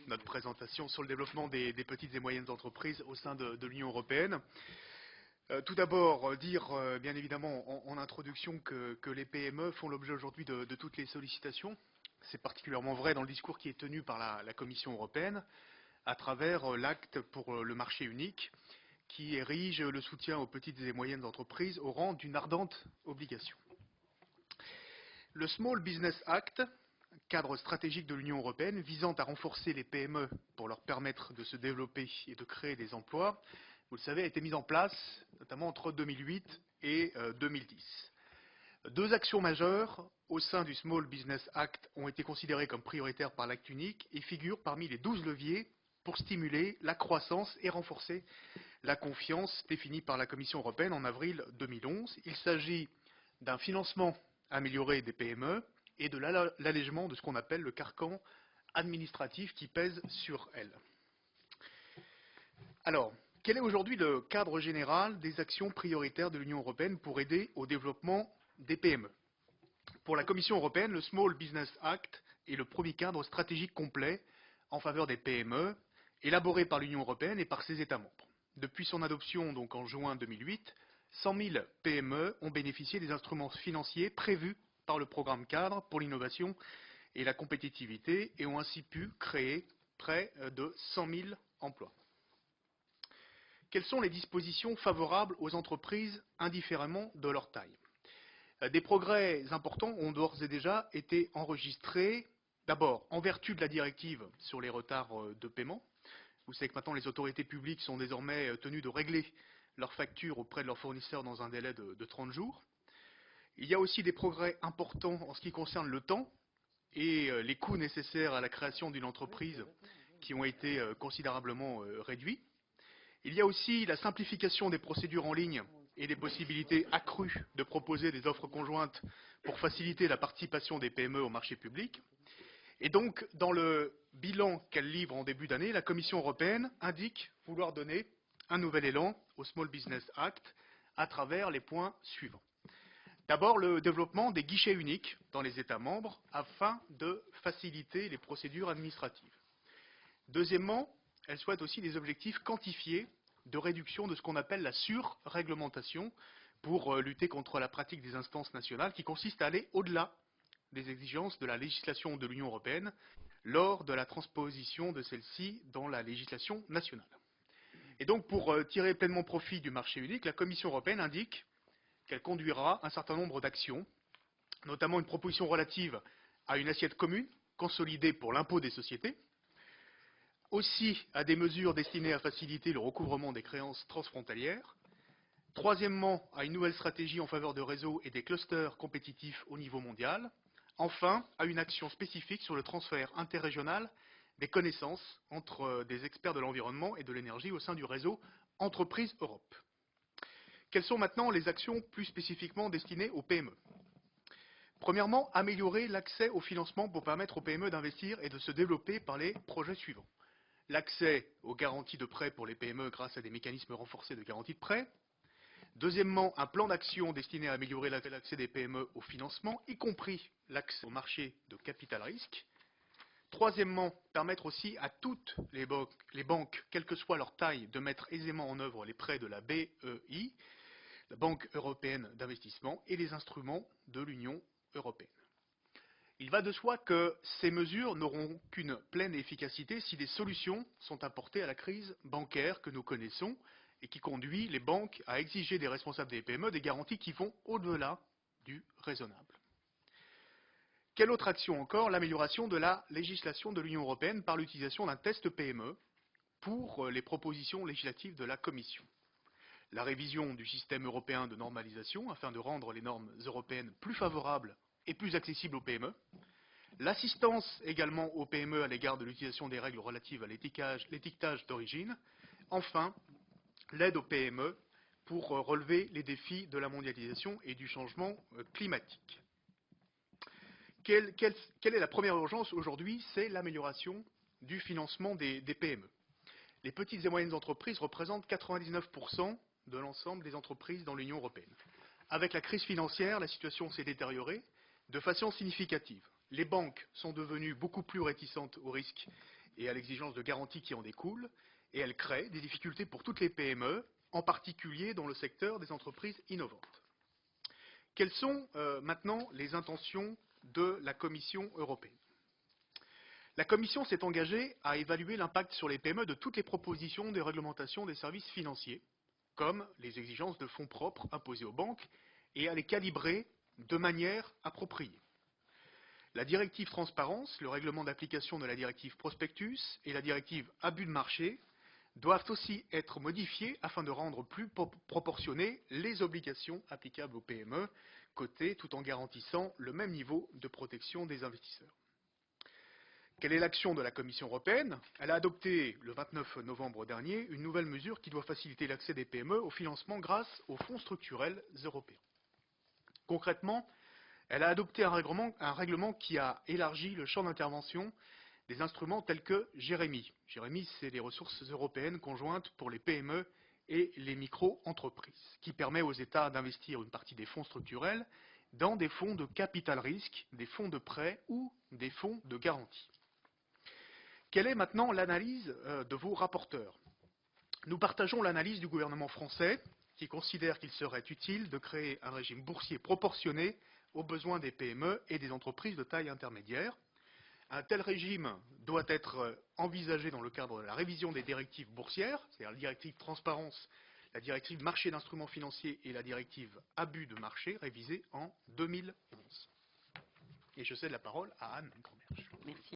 notre présentation sur le développement des petites et moyennes entreprises au sein de l'Union européenne. Tout d'abord, dire bien évidemment en introduction que les PME font l'objet aujourd'hui de toutes les sollicitations. C'est particulièrement vrai dans le discours qui est tenu par la Commission européenne à travers l'acte pour le marché unique qui érige le soutien aux petites et moyennes entreprises au rang d'une ardente obligation. Le Small Business Act, cadre stratégique de l'Union européenne visant à renforcer les PME pour leur permettre de se développer et de créer des emplois, vous le savez, a été mis en place notamment entre 2008 et 2010. Deux actions majeures au sein du Small Business Act ont été considérées comme prioritaires par l'acte unique et figurent parmi les 12 leviers pour stimuler la croissance et renforcer la confiance définie par la Commission européenne en avril 2011. Il s'agit d'un financement amélioré des PME et de l'allègement de ce qu'on appelle le carcan administratif qui pèse sur elles. Alors, quel est aujourd'hui le cadre général des actions prioritaires de l'Union européenne pour aider au développement des PME? Pour la Commission européenne, le Small Business Act est le premier cadre stratégique complet en faveur des PME, élaboré par l'Union européenne et par ses États membres. Depuis son adoption donc en juin 2008, 100 000 PME ont bénéficié des instruments financiers prévus par le programme cadre pour l'innovation et la compétitivité et ont ainsi pu créer près de 100 000 emplois. Quelles sont les dispositions favorables aux entreprises indifféremment de leur taille? Des progrès importants ont d'ores et déjà été enregistrés. D'abord, en vertu de la directive sur les retards de paiement. Vous savez que maintenant les autorités publiques sont désormais tenues de régler leurs factures auprès de leurs fournisseurs dans un délai de 30 jours. Il y a aussi des progrès importants en ce qui concerne le temps et les coûts nécessaires à la création d'une entreprise qui ont été considérablement réduits. Il y a aussi la simplification des procédures en ligne et des possibilités accrues de proposer des offres conjointes pour faciliter la participation des PME au marché public. Et donc, dans le bilan qu'elle livre en début d'année, la Commission européenne indique vouloir donner un nouvel élan au Small Business Act à travers les points suivants. D'abord, le développement des guichets uniques dans les États membres afin de faciliter les procédures administratives. Deuxièmement, elle souhaite aussi des objectifs quantifiés de réduction de ce qu'on appelle la surréglementation pour lutter contre la pratique des instances nationales qui consiste à aller au-delà des exigences de la législation de l'Union européenne lors de la transposition de celle-ci dans la législation nationale. Et donc, pour tirer pleinement profit du marché unique, la Commission européenne indique qu'elle conduira un certain nombre d'actions, notamment une proposition relative à une assiette commune consolidée pour l'impôt des sociétés, aussi à des mesures destinées à faciliter le recouvrement des créances transfrontalières, troisièmement à une nouvelle stratégie en faveur de réseaux et des clusters compétitifs au niveau mondial, enfin à une action spécifique sur le transfert interrégional des connaissances entre des experts de l'environnement et de l'énergie au sein du réseau Entreprises Europe. Quelles sont maintenant les actions plus spécifiquement destinées aux PME? Premièrement, améliorer l'accès au financement pour permettre aux PME d'investir et de se développer par les projets suivants. L'accès aux garanties de prêt pour les PME grâce à des mécanismes renforcés de garantie de prêt. Deuxièmement, un plan d'action destiné à améliorer l'accès des PME au financement, y compris l'accès au marché de capital risque. Troisièmement, permettre aussi à toutes les banques, quelle que soit leur taille, de mettre aisément en œuvre les prêts de la BEI, la Banque européenne d'investissement, et les instruments de l'Union européenne. Il va de soi que ces mesures n'auront qu'une pleine efficacité si des solutions sont apportées à la crise bancaire que nous connaissons et qui conduit les banques à exiger des responsables des PME des garanties qui vont au-delà du raisonnable. Quelle autre action encore? L'amélioration de la législation de l'Union européenne par l'utilisation d'un test PME pour les propositions législatives de la Commission. La révision du système européen de normalisation afin de rendre les normes européennes plus favorables et plus accessibles aux PME. L'assistance également aux PME à l'égard de l'utilisation des règles relatives à l'étiquetage d'origine. Enfin, l'aide aux PME pour relever les défis de la mondialisation et du changement climatique. Quelle est la première urgence aujourd'hui? C'est l'amélioration du financement des PME. Les petites et moyennes entreprises représentent 99% de l'ensemble des entreprises dans l'Union européenne. Avec la crise financière, la situation s'est détériorée de façon significative. Les banques sont devenues beaucoup plus réticentes au risque et à l'exigence de garantie qui en découle, et elle crée des difficultés pour toutes les PME, en particulier dans le secteur des entreprises innovantes. Quelles sont maintenant les intentions de la Commission européenne? La Commission s'est engagée à évaluer l'impact sur les PME de toutes les propositions des réglementations des services financiers, comme les exigences de fonds propres imposées aux banques, et à les calibrer de manière appropriée. La directive transparence, le règlement d'application de la directive prospectus et la directive abus de marché doivent aussi être modifiés afin de rendre plus proportionnées les obligations applicables aux PME cotées tout en garantissant le même niveau de protection des investisseurs. Quelle est l'action de la Commission européenne? Elle a adopté le 29 novembre dernier une nouvelle mesure qui doit faciliter l'accès des PME au financement grâce aux fonds structurels européens. Concrètement, elle a adopté un règlement qui a élargi le champ d'intervention des instruments tels que Jérémie. Jérémie, c'est les ressources européennes conjointes pour les PME et les micro-entreprises, qui permet aux États d'investir une partie des fonds structurels dans des fonds de capital risque, des fonds de prêt ou des fonds de garantie. Quelle est maintenant l'analyse de vos rapporteurs? Nous partageons l'analyse du gouvernement français qui considère qu'il serait utile de créer un régime boursier proportionné aux besoins des PME et des entreprises de taille intermédiaire. Un tel régime doit être envisagé dans le cadre de la révision des directives boursières, c'est-à-dire la directive transparence, la directive marché d'instruments financiers et la directive abus de marché révisée en 2011. Et je cède la parole à Anne Grommersch. Merci.